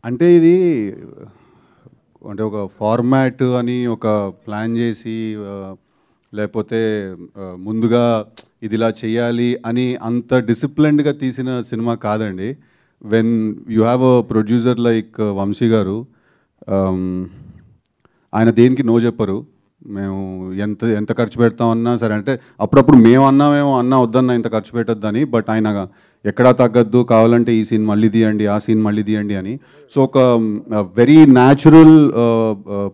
అంటే ఇది అంటే ఒక ఫార్మాట్ అని ఒక ప్లాన్ చేసి లేకపోతే ముందుగా ఇది ఇలా చేయాలి అని అంత డిసిప్లిన్డ్గా తీసిన సినిమా కాదండి. When you have a producer like Vamsi గారు, ఆయన దేనికి నో చెప్పరు. మేము ఎంత ఎంత ఖర్చు పెడతామన్నా సరే, అంటే అప్పుడప్పుడు మేము అన్నామేమో అన్నా వద్దన్నా ఇంత ఖర్చు పెట్టొద్దని, బట్ ఆయన ఎక్కడా తగ్గద్దు, కావాలంటే ఈ సీన్ మళ్ళీ తీయండి, ఆ సీన్ మళ్ళీ తీయండి అని. సో ఒక వెరీ న్యాచురల్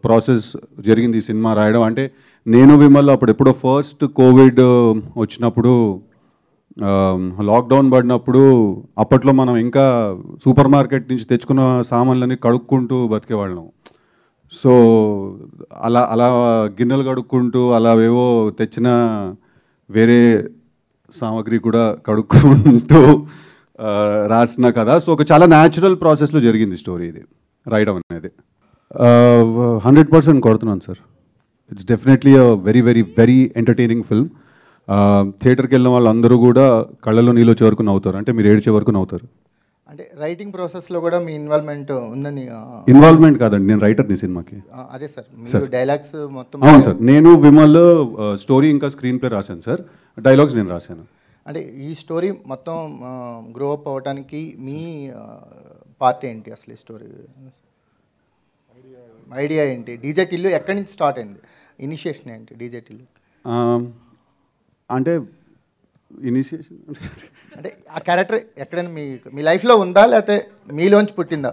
ప్రాసెస్ జరిగింది ఈ సినిమా రాయడం. అంటే నేను విమల్ అప్పుడు ఎప్పుడో ఫస్ట్ కోవిడ్ వచ్చినప్పుడు, లాక్డౌన్ పడినప్పుడు, అప్పట్లో మనం ఇంకా సూపర్ మార్కెట్ నుంచి తెచ్చుకున్న సామాన్లన్నీ కడుక్కుంటూ బతికేవాళ్ళం. సో అలా అలా గిన్నెలు కడుక్కుంటూ అలావేవో తెచ్చిన వేరే సామాగ్రి కూడా కడుక్కుంటూ రాసిన కదా. సో ఒక చాలా న్యాచురల్ ప్రాసెస్లో జరిగింది స్టోరీ ఇది రాయడం అనేది. 100% కొడుతున్నాను sir. It's definitely a very very very entertaining film. థియేటర్కి వెళ్ళిన వాళ్ళందరూ కూడా కళ్ళలో నీళ్ళు వచ్చే వరకు నవ్వుతారు, అంటే మీరు ఏడ్చే వరకు నవ్వుతారు. అంటే రైటింగ్ ప్రాసెస్లో కూడా మీ ఇన్వాల్వ్మెంట్ ఉందని? ఇన్వాల్వ్మెంట్ కాదండి, నేను రైటర్ని సినిమాకి. అదే సార్, మీరు డైలాగ్స్ మొత్తం? అవును సార్, నేను విమల్ స్టోరీ ఇంకా స్క్రీన్ ప్లే రాశాను సార్, డైలాగ్స్ నేను రాశాను. అంటే ఈ స్టోరీ మొత్తం గ్రో అప్ అవ్వడానికి మీ పార్ట్ ఏంటి అసలు? ఈ స్టోరీ ఐడియా ఏంటి? డీజే టిల్లు ఎక్కడి నుంచి స్టార్ట్ అయింది? ఇనిషియేషన్ ఏంటి డీజే టిల్లు? అంటే ఇనిషియేషన్ అంటే ఆ క్యారెక్టర్ ఎక్కడైనా మీ లైఫ్లో ఉందా, లేకపోతే మీలోంచి పుట్టిందా?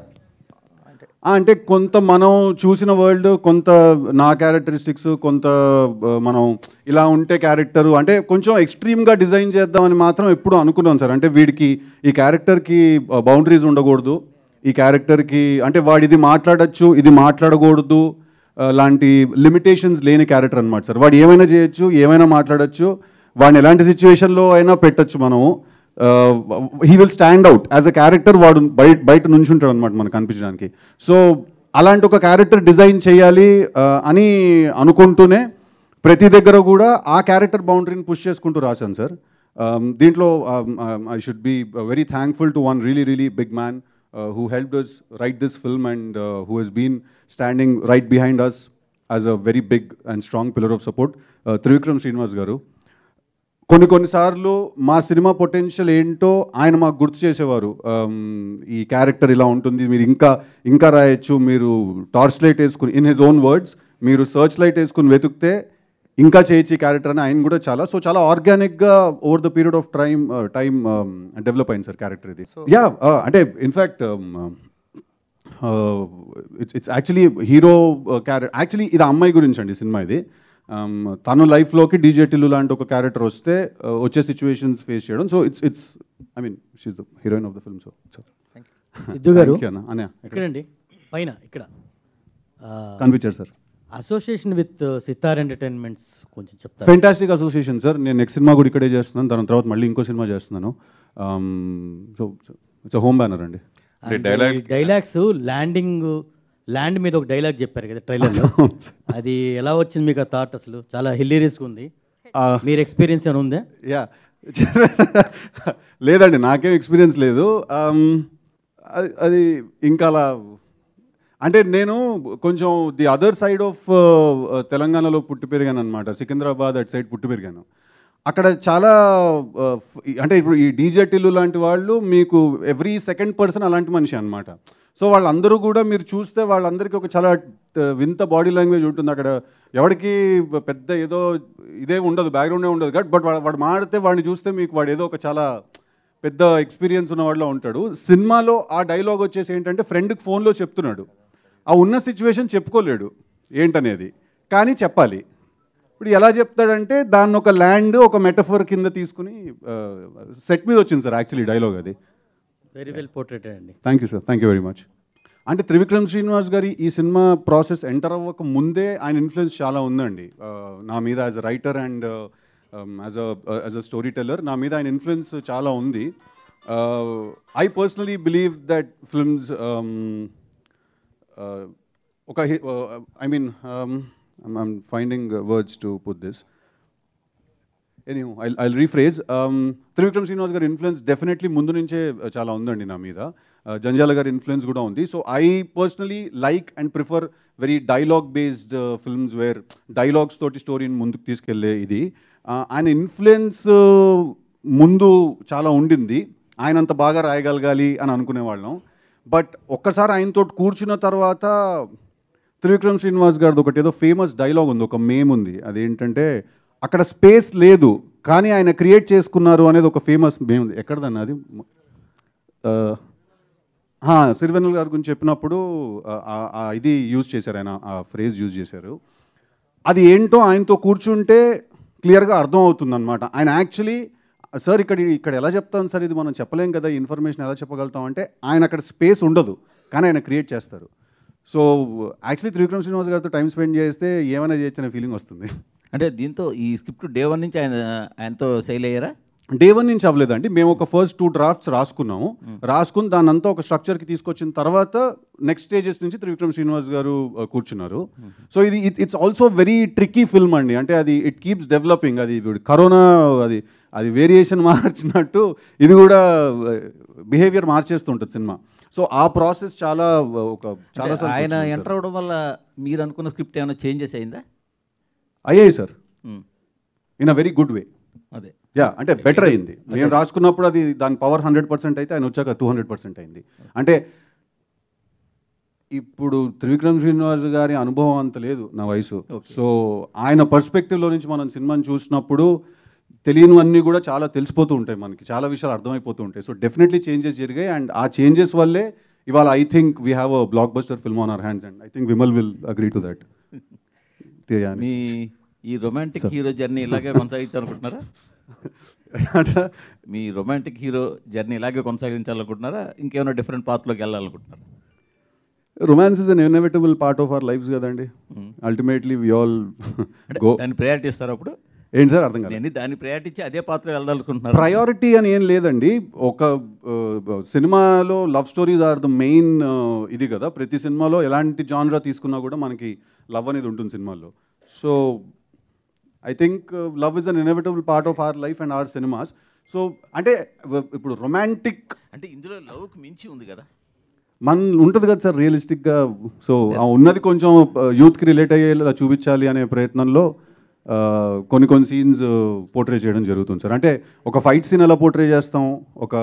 అంటే కొంత మనం చూసిన వరల్డ్, కొంత నా క్యారెక్టరిస్టిక్స్, కొంత మనం ఇలా ఉంటే క్యారెక్టరు అంటే కొంచెం ఎక్స్ట్రీమ్గా డిజైన్ చేద్దామని మాత్రం ఎప్పుడు అనుకున్నాం సార్. అంటే వీడికి ఈ క్యారెక్టర్కి బౌండరీస్ ఉండకూడదు, ఈ క్యారెక్టర్కి అంటే వాడు ఇది మాట్లాడచ్చు, ఇది మాట్లాడకూడదు లాంటి లిమిటేషన్స్ లేని క్యారెక్టర్ అనమాట సార్. వాడు ఏమైనా చేయొచ్చు, ఏమైనా మాట్లాడచ్చు, వాడిని ఎలాంటి సిచ్యువేషన్లో అయినా పెట్టచ్చు మనము. He will stand out as a character. వాడు బయట నుంచుంటాడు అనమాట మనకు కనిపించడానికి. సో అలాంటి ఒక క్యారెక్టర్ డిజైన్ చేయాలి అని అనుకుంటూనే ప్రతి దగ్గర కూడా ఆ క్యారెక్టర్ బౌండరీని పుష్ చేసుకుంటూ రాశాను సార్. దీంట్లో I should be very thankful to one really really big man who helped us write this film and who has been standing right behind us as a very big and strong pillar of support, Trivikram Srinivas garu. కొన్నిసార్లు మా cinema potential ఏంటో ఆయన మాకు గుర్తు చేసేవారు. ఈ character ఇలా ఉంటుంది, మీరు ఇంకా రాయొచ్చు, మీరు టార్చ్ లైట్ వేసుకుని, ఇన్ హిజ్ ఓన్ వర్డ్స్, మీరు సర్చ్ లైట్ వేసుకుని వెతుకుతే ఇంకా చేయొచ్చు ఈ క్యారెక్టర్ అని ఆయన కూడా చాలా ఆర్గానిక్గా over the period of time develop అయింది సార్ క్యారెక్టర్ ఇది. యా అంటే in fact it's actually hero character. Actually ఇది అమ్మాయి గురించి అండి సినిమా ఇది. తను లైఫ్లోకి డీజే టిల్లు లాంటి ఒక క్యారెక్టర్ వస్తే వచ్చే సిచ్యువేషన్స్ ఫేస్ చేయడం. So it's I mean she's the heroine of the film. So Siddhu గారు ఎక్కడండి? పైన ఇక్కడ కనిపించారు sir. Association with Sithara entertainments కొంచెం చెప్తారు. Fantastic association sir. నేను నెక్స్ట్ సినిమా కూడా ఇక్కడే చేస్తున్నాను, దాని తర్వాత మళ్ళీ ఇంకో సినిమా చేస్తున్నాను. సో ఇట్స్ హోమ్ బ్యానర్ అండి. డైలాగ్స్ ల్యాండ్ మీద ఒక డైలాగ్ చెప్పారు కదా ట్రైలర్లో, అది ఎలా వచ్చింది మీకు ఆ థాట్? అసలు చాలా హిలేరియస్గా ఉంది. మీరు ఎక్స్పీరియన్స్ ఏమైనా ఉందా? యా లేదండి, నాకేం ఎక్స్పీరియన్స్ లేదు. అది ఇంకా అలా అంటే నేను కొంచెం ది అదర్ సైడ్ ఆఫ్ తెలంగాణలో పుట్టి పెరిగాను అనమాట. సికింద్రాబాద్ అటు సైడ్ పుట్టి పెరిగాను. అక్కడ చాలా అంటే ఇప్పుడు ఈ డీజే టిల్లు లాంటి వాళ్ళు మీకు ఎవ్రీ సెకండ్ పర్సన్ అలాంటి మనిషి అనమాట. సో వాళ్ళందరూ కూడా మీరు చూస్తే వాళ్ళందరికీ ఒక చాలా వింత బాడీ లాంగ్వేజ్ ఉంటుంది. అక్కడ ఎవరికి పెద్ద ఏదో ఇదే ఉండదు, బ్యాక్గ్రౌండే ఉండదు. బట్ వాడు మాడితే వాడిని చూస్తే మీకు వాడు ఏదో ఒక చాలా పెద్ద ఎక్స్పీరియన్స్ ఉన్న వాళ్ళలో ఉంటాడు. సినిమాలో ఆ డైలాగ్ వచ్చేసి ఏంటంటే ఫ్రెండ్కి ఫోన్లో చెప్తున్నాడు, ఆ ఉన్న సిచ్యువేషన్ చెప్పుకోలేడు ఏంటనేది, కానీ చెప్పాలి. ఇప్పుడు ఎలా చెప్తాడంటే దాన్ని ఒక ల్యాండ్, ఒక మెటఫర్ కింద తీసుకుని సెట్ మీద వచ్చింది సార్ యాక్చువల్లీ డైలాగ్. అది వెరీ వెల్ పోర్ట్రేటెడ్ అండి. Thank you sir, thank you very much. అంటే త్రివిక్రమ్ శ్రీనివాస్ గారి ఈ సినిమా ప్రాసెస్ ఎంటర్ అవ్వక ముందే ఆయన ఇన్ఫ్లుయెన్స్ చాలా ఉందండి నా మీద. As a writer and as a story teller నా మీద ఆయన ఇన్ఫ్లుయెన్స్ చాలా ఉంది. I personally believe that films I mean I'm finding words to put this. Anyhow I rephrase. Trivikram Srinivas గారి ఇన్ఫ్లుయెన్స్ డెఫినెట్లీ ముందు నుంచే చాలా ఉందండి నా మీద. జంజాల గారి ఇన్ఫ్లుయెన్స్ కూడా ఉంది. So I personally like and prefer very dialogue based films wear dialogues తోటి స్టోరీని ముందుకు తీసుకెళ్లే ఇది. ఆయన ఇన్ఫ్లుయెన్స్ ముందు చాలా ఉండింది. ఆయన అంత బాగా రాయగలగాలి అని అనుకునేవాళ్ళం. బట్ ఒక్కసారి ఆయనతో కూర్చున్న తర్వాత త్రివిక్రమ్ శ్రీనివాస్ గారిది ఒకటి ఏదో ఫేమస్ డైలాగ్ ఉంది, ఒక మేమ్ ఉంది. అదేంటంటే అక్కడ స్పేస్ లేదు కానీ ఆయన క్రియేట్ చేసుకున్నారు అనేది ఒక ఫేమస్ మేమ్ ఉంది. ఎక్కడదన్నా అది? సిరివెన్నెల గారి గురించి చెప్పినప్పుడు ఇది యూజ్ చేశారు, ఆయన ఆ ఫ్రేజ్ యూజ్ చేశారు. అది ఏంటో ఆయనతో కూర్చుంటే క్లియర్గా అర్థం అవుతుంది అనమాట. ఆయన యాక్చువల్లీ సార్ ఇక్కడ ఎలా చెప్తాను సార్, ఇది మనం చెప్పలేం కదా, ఇన్ఫర్మేషన్ ఎలా చెప్పగలుగుతాం అంటే ఆయన అక్కడ స్పేస్ ఉండదు కానీ ఆయన క్రియేట్ చేస్తారు. సో యాక్చువల్లీ త్రివిక్రమ్ శ్రీనివాస్ గారితో టైం స్పెండ్ చేస్తే ఏమైనా చేయొచ్చు అనే ఫీలింగ్ వస్తుంది. అంటే దీంతో ఈ స్క్రిప్ట్ డే 1 నుంచి ఆయనతో సెయిల్ అయ్యారా? డే 1 నుంచి అవ్వలేదండి. మేము ఒక ఫస్ట్ 2 drafts రాసుకున్నాము. రాసుకుని దాన్ని అంతా ఒక స్ట్రక్చర్కి తీసుకొచ్చిన తర్వాత నెక్స్ట్ స్టేజెస్ నుంచి త్రివిక్రమ్ శ్రీనివాస్ గారు కూర్చున్నారు. So it's also very tricky film అండి. అంటే అది ఇట్ కీప్స్ డెవలపింగ్. అది కరోనా అది వేరియేషన్ మార్చినట్టు ఇది కూడా బిహేవియర్ మార్చేస్తుంటుంది సినిమా. సో ఆ ప్రాసెస్ చాలా ఆయన ఎంటర్ అవడం వల్ల మీరు అనుకున్న స్క్రిప్ట్ ఏమైనా చేంజెస్ అయిందా? అయ్యాయి sir, in a very good way. అదే అంటే బెటర్ అయింది. మేము రాసుకున్నప్పుడు అది దాని పవర్ 100% అయితే ఆయన వచ్చాక 200% అయింది. అంటే ఇప్పుడు త్రివిక్రమ్ శ్రీనివాస్ గారి అనుభవం అంత లేదు నా వయసు. సో ఆయన పర్స్పెక్టివ్లో నుంచి మనం సినిమాని చూసినప్పుడు తెలియనివన్నీ కూడా చాలా తెలిసిపోతూ ఉంటాయి, మనకి చాలా విషయాలు అర్థమైపోతూ ఉంటాయి. సో డెఫినెట్లీ చేంజెస్ జరిగాయి అండ్ ఆ చేంజెస్ వల్లే ఇవాళ I think we have a blockbuster film on our hands and I think Vimal will agree to that. మీ ఈ రొమాంటిక్ హీరో జర్నీ ఇలాగే కొనసాగించాలనుకుంటున్నారా? మీ రొమాంటిక్ హీరో జర్నీ ఇలాగే కొనసాగించాలనుకుంటున్నారా? ఇంకేమైనా డిఫరెంట్ పాత్లోకి వెళ్ళాలనుకుంటున్నారా? Romance is an inevitable part of our lives కదండి. Ultimately we all go. దాన్ని ప్రయారిటీ ఇస్తారు అప్పుడు? ఏంటి సార్ అర్థం కాదు. నేను దాన్ని ప్రయారిటీ ఇచ్చి అదే పాత్ర వెళ్ళాలనుకుంటున్నాను. ప్రయారిటీ అని ఏం లేదండి. ఒక సినిమాలో love stories are the main ఇది కదా. ప్రతి సినిమాలో ఎలాంటి జానరా తీసుకున్నా కూడా మనకి లవ్ అనేది ఉంటుంది సినిమాల్లో. So I think love is an inevitable part of our life and hour cinemas. So అంటే ఇప్పుడు రొమాంటిక్ అంటే ఇందులో లవ్కి మించి ఉంది కదా, ఉంటుంది కదా సార్ రియలిస్టిక్గా. సో ఉన్నది కొంచెం యూత్కి రిలేట్ అయ్యేలా చూపించాలి అనే ప్రయత్నంలో కొన్ని సీన్స్ పోర్ట్రే చేయడం జరుగుతుంది సార్. అంటే ఒక ఫైట్ సీన్ ఎలా పోర్ట్రే చేస్తాం, ఒక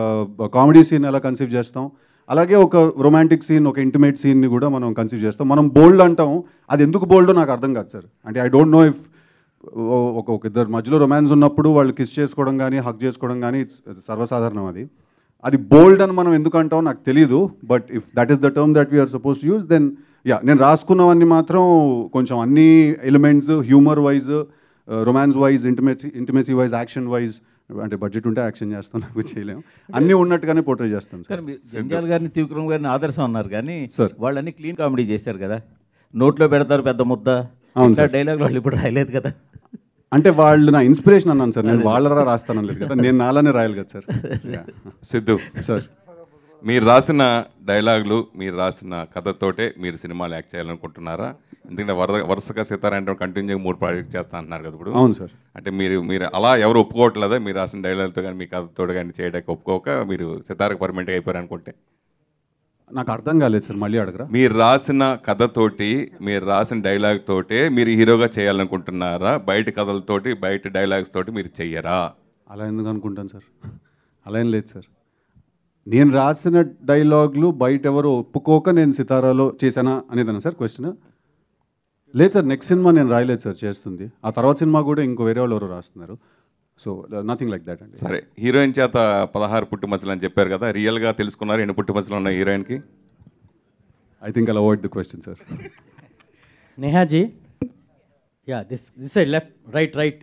కామెడీ సీన్ ఎలా కన్సీవ్ చేస్తాం, అలాగే ఒక రొమాంటిక్ సీన్, ఒక ఇంటిమేట్ సీన్ని కూడా మనం కన్సీవ్ చేస్తాం. మనం బోల్డ్ అంటాం, అది ఎందుకు బోల్డో నాకు అర్థం కాదు సార్. అంటే ఐ డోంట్ నో ఇఫ్ ఒక ఇద్దరు మధ్యలో రొమాన్స్ ఉన్నప్పుడు వాళ్ళు కిస్ చేసుకోవడం కానీ హగ్ చేసుకోవడం కానీ సర్వసాధారణం. అది బోల్డ్ అని మనం ఎందుకు అంటాం నాకు తెలీదు. But if that is the term that we are suppose to use then నేను రాసుకున్నవన్నీ మాత్రం కొంచెం అన్ని elements humour wise, romance wise, intimacy wise, action wise, అంటే బడ్జెట్ ఉంటే యాక్షన్ చేస్తాం, నాకు చేయలేము, అన్నీ ఉన్నట్టుగానే పోర్ట్రే చేస్తాను సార్. జంజాల్ గారిని త్రివిక్రమ్ గారిని ఆదర్శం అన్నారు కానీ సార్ వాళ్ళన్నీ క్లీన్ కామెడీ చేశారు కదా. నోట్లో పెడతారు పెద్ద ముద్ద, డైలాగ్ వాళ్ళు ఇప్పుడు రాయలేదు కదా. అంటే వాళ్ళు నా ఇన్స్పిరేషన్ అన్నాను సార్, నేను వాళ్ళరా రాస్తాను లేదు కదా, నేను నాలానే రాయాలి కదా సార్. సిద్ధు సార్, మీరు రాసిన డైలాగులు, మీరు రాసిన కథతోటే మీరు సినిమాలు యాక్ట్ చేయాలనుకుంటున్నారా? ఎందుకంటే వరుసగా సీతారాంటే కంటిన్యూగా 3 ప్రాజెక్ట్ చేస్తా అంటున్నారు కదా ఇప్పుడు. అవును సార్. అంటే మీరు అలా ఎవరు ఒప్పుకోవట్లేదా? మీరు రాసిన డైలాగులతో కానీ మీ కథతో కానీ చేయడానికి ఒప్పుకోక మీరు సితారకు పర్మనెంట్గా అయిపోయారు అనుకుంటే? నాకు అర్థం కాలేదు సార్, మళ్ళీ అడగరా. మీరు రాసిన కథతోటి, మీరు రాసిన డైలాగ్ తోటే మీరు హీరోగా చేయాలనుకుంటున్నారా? బయట కథలతోటి, బయట డైలాగ్స్ తోటి మీరు చెయ్యరా? అలా ఎందుకు అనుకుంటాను సార్, అలా ఏం లేదు సార్. నేను రాసిన డైలాగులు బయట ఎవరు ఒప్పుకోక నేను సితారాలో చేశానా అనేదన్నా సార్ క్వశ్చన్? లేదు సార్, నెక్స్ట్ సినిమా నేను రాయలేదు సార్, చేస్తుంది. ఆ తర్వాత సినిమా కూడా ఇంకో వేరే వాళ్ళు ఎవరు రాస్తున్నారు. సో నథింగ్ లైక్ దాట్ అండి. సరే, హీరోయిన్ చేత 16 పుట్టుమచ్చలు అని చెప్పారు కదా, రియల్గా తెలుసుకున్నారు ఎన్ని పుట్టుమచ్చలు ఉన్నాయి హీరోయిన్కి? I think I'll avoid the question sir. నేహాజీ, yeah this side left, right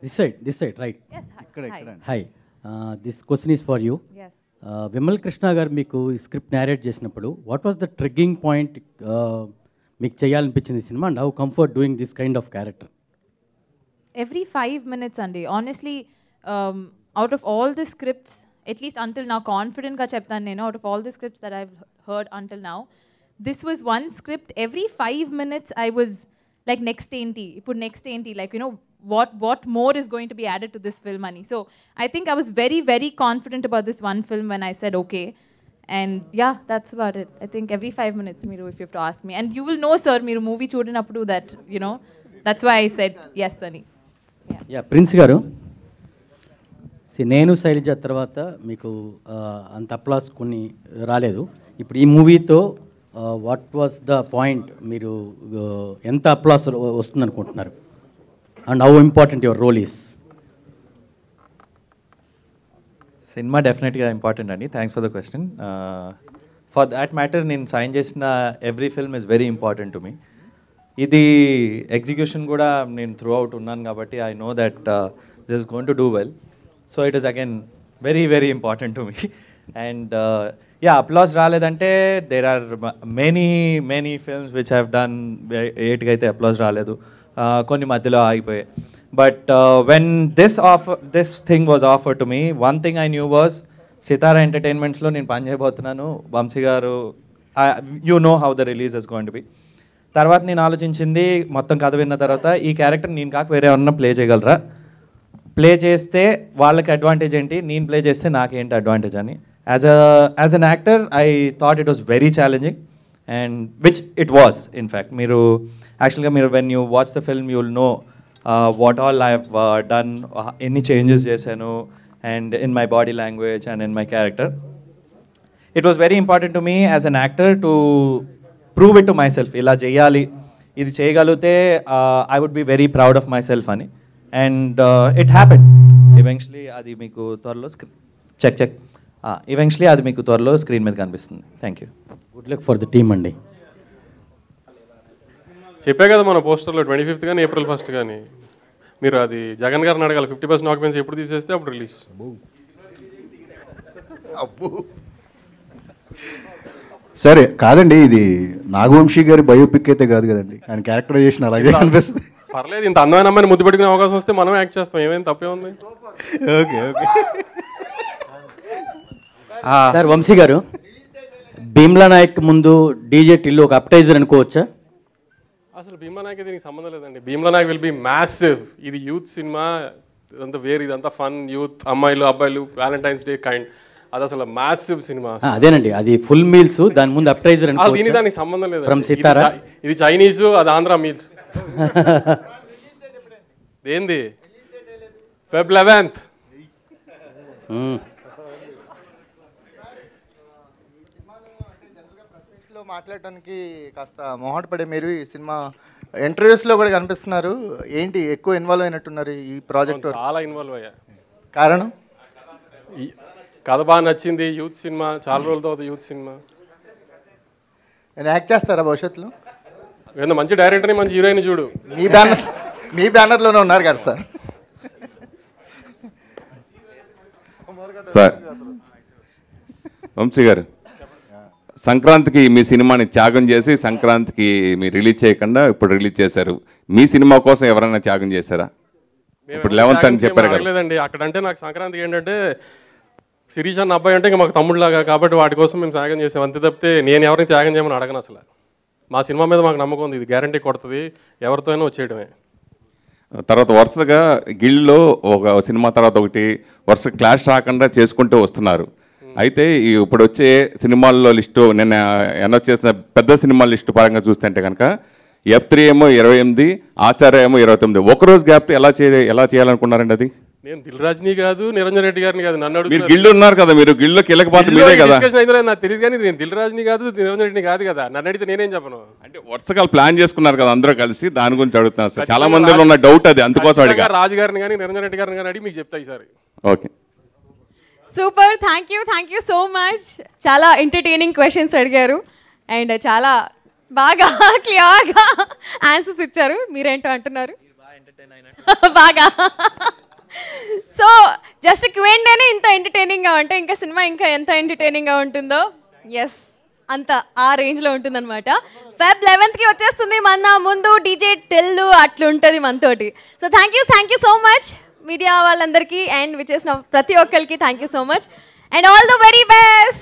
this side right. Hi, this question is for you. Vimal Krishna గారు మీకు ఈ స్క్రిప్ట్ నేరేట్ చేసినప్పుడు what was the triggering point మీకు చేయాలనిపించింది సినిమా, and how comfort doing this kind of character? Every 5 minutes అండి, honestly, out of all the scripts, at least until now, confident గా చెప్తాను నేను, out of all the scripts that I've heard until now, this was one script every 5 minutes I was like next enti, ippudu next enti, like, you know, what more is going to be added to this film ani. So I think I was very, very confident about this one film when I said okay. And yeah, that's about it. I think every 5 minutes, Miru, if you have to ask me. And you will know, sir, Miru movie చూడనప్పుడు that, you know, that's why I said yes ani. Yeah prince గారు, నేను శైలజ తర్వాత మీకు అంత applause కొన్ని రాలేదు. ఇప్పుడు ఈ మూవీతో వాట్ వాస్ ద పాయింట్, మీరు ఎంత అప్లాస్ వస్తుంది అనుకుంటున్నారు, and how important your role is? సినిమా డెఫినెట్గా ఇంపార్టెంట్ అండి. Thanks for the question. For that matter నేను సైన్ చేసిన every film is very important to me. ఇది ఎగ్జిక్యూషన్ కూడా నేను త్రూ అవుట్ ఉన్నాను కాబట్టి I know that this is going to do well. So it is again very very important to me. And yeah, applause రాలేదంటే there are many films which have done 8కి అయితే applause రాలేదు, కొన్ని మధ్యలో ఆగిపోయాయి. But when this thing was offer to me, one thing I knew was Sitara ఎంటర్టైన్మెంట్స్లో నేను పని చేయబోతున్నాను. వంశీ గారు, you know how the release is going to be. తర్వాత నేను ఆలోచించింది, మొత్తం కథ విన్న తర్వాత, ఈ క్యారెక్టర్ నేను కాక వేరే ఎవరన్నా ప్లే చేయగలరా, ప్లే చేస్తే వాళ్ళకి అడ్వాంటేజ్ ఏంటి, నేను ప్లే చేస్తే నాకేంటి అడ్వాంటేజ్ అని. As an actor I thought it was very challenging, and which it was in fact. మీరు యాక్చువల్గా మీరు when you watch the film you will know what all I have done, ఎన్ని changes చేశాను, and in my body language and in my character. It was very important to me as an actor to prove it to my self, ఇలా చేయాలి, ఇది చేయగలిగితే I would be very proud of my self అని. And it happen eventually. అది మీకు త్వరలో eventually అది మీకు త్వరలో స్క్రీన్ మీద కనిపిస్తుంది. Thank you. Good luck for the team అండి. చెప్పే కదా మన పోస్టర్లో 25th కానీ April 1st కానీ. మీరు అది జగన్ గారిని అడగాలి, 50% ఆక్యుపెన్సీ ఎప్పుడు తీసేస్తే అప్పుడు రిలీజ్. సరే కాదండి, ఇది నాగవంశీ గారి బయోపిక్ అయితే కాదు కదండి, ఆయన క్యారెక్టరైజేషన్ అలాగే అనిపిస్తుంది. పర్లేదు, ఇంత అందమైన అమ్మాయిని ముద్దు పెట్టుకునే అవకాశం వస్తే మనం యాక్ట్ చేస్తాం, ఏమైనా తప్పే ఉంది. Okay okay. సార్ వంశీ గారు, భీమ్లా నాయక్ ముందు డీజే టిల్లు ఒక అప్టైజర్ అనుకోవచ్చా? అసలు భీమ్లా నాయక్ దీనికి సంబంధం లేదండి. Bheemla Nayak will be massive. ఇది యూత్ సినిమా, ఇదంతా వేరు, ఇదంతా ఫన్, యూత్, అమ్మాయిలు అబ్బాయిలు, వ్యాలంటైన్స్ డే కైండ్. అది అసలు మ్యాసివ్ సినిమా. అదేనండి, అది ఫుల్ మీల్స్, దాని ముందు అప్టైజర్ దీనికి దానికి సంబంధం లేదు. ఫ్రమ్ సితారా. ఇది చైనీస్, అది ఆంధ్ర మీల్స్. ఏంది Feb 11th. మాట్లాడటానికి కాస్త మొహాట పడే మీరు ఈ సినిమా ఇంటర్వ్యూస్లో కూడా కనిపిస్తున్నారు. ఏంటి ఎక్కువ ఇన్వాల్వ్ అయినట్టున్నారు ఈ ప్రాజెక్ట్? చాలా ఇన్వాల్వ్ అయ్యా. కారణం? కథ బాగా నచ్చింది, యూత్ సినిమా, చాలా రోజుల తర్వాత యూత్ సినిమా. నేను యాక్ట్ చేస్తారా భవిష్యత్తులో? ఏదో మంచి డైరెక్టర్ని, మంచి హీరోయిన్ చూడు. మీ బ్యానర్లోనే ఉన్నారు కదా సార్. సార్ వంశీ గారు, సంక్రాంతికి మీ సినిమాని త్యాగం చేసి సంక్రాంతికి మీరు రిలీజ్ చేయకుండా ఇప్పుడు రిలీజ్ చేశారు. మీ సినిమా కోసం ఎవరైనా త్యాగం చేశారా? ఇప్పుడు 11th అని చెప్పారు కదా. లేదండి, అక్కడంటే నాకు సంక్రాంతికి ఏంటంటే శిరీష్ అన్న అబ్బాయి అంటే ఇంకా మాకు తమ్ముడులాగా, కాబట్టి వాటి కోసం మేము త్యాగం చేసాం. అంతే తప్పితే నేను ఎవరిని త్యాగం చేయమని అడగను. అసలు మా సినిమా మీద మాకు నమ్మకం ఉంది, ఇది గ్యారంటీ కొడుతుంది, ఎవరితో అయినా వచ్చేయడమే. తర్వాత వరుసగా గిల్డ్లో ఒక సినిమా తర్వాత ఒకటి వరుస క్లాష్ రాకుండా చేసుకుంటూ వస్తున్నారు. అయితే ఇప్పుడు వచ్చే సినిమాల్లో లిస్టు, నిన్న అనౌన్స్ చేసిన పెద్ద సినిమాల లిస్టు పరంగా చూస్తుంటే కనుక F3 ఏమో 28, ఆచార్య ఏమో 29. ఒకరోజు గ్యాప్ ఎలా చేయాలనుకున్నారండి? అది నేను దిల్ రాజుని కాదు, నిరంజన్ రెడ్డి గారిని కాదు, నన్ను మీరు గిల్డ్ ఉన్నారు కదా, మీరు గిల్డ్లో కీలక పాత్ర మీదే కదా. నాకు తెలియదు కానీ నేను దిల్ రాజుని కాదు, నిరంజన్ రెడ్డిని కాదు కదా, నన్ను అడిగితే నేనేం చెప్పను. అంటే వరుసగా ప్లాన్ చేసుకున్నారు కదా అందరూ కలిసి, దాని గురించి అడుగుతున్నారు సార్. చాలా మందిలో ఉన్న డౌట్ అది, అందుకోసం అడిగా. రాజు గారిని కానీ నిరంజన్ రెడ్డి గారిని కానీ అడిగి మీకు చెప్తాయి sir. Okay, super, thank you so much. చాలా ఎంటర్టైనింగ్ క్వశ్చన్స్ అడిగారు అండ్ చాలా బాగా క్లియర్గా ఆన్సర్స్ ఇచ్చారు. మీరేంటో అంటున్నారు బాగా. సో జస్ట్ Q&Aనే ఇంత ఎంటర్టైనింగ్గా ఉంటే ఇంకా సినిమా ఇంకా ఎంత ఎంటర్టైనింగ్గా ఉంటుందో. ఎస్, అంత ఆ రేంజ్లో ఉంటుందన్నమాట. Feb 11th వచ్చేస్తుంది మన ముందు డీజే టిల్లు, అట్లుంటుంది మనతోటి. So thank you so much media వాళ్ళందరికీ అండ్ విచ్చేసిన ప్రతి ఒక్కరికి thank you so much and all the very best.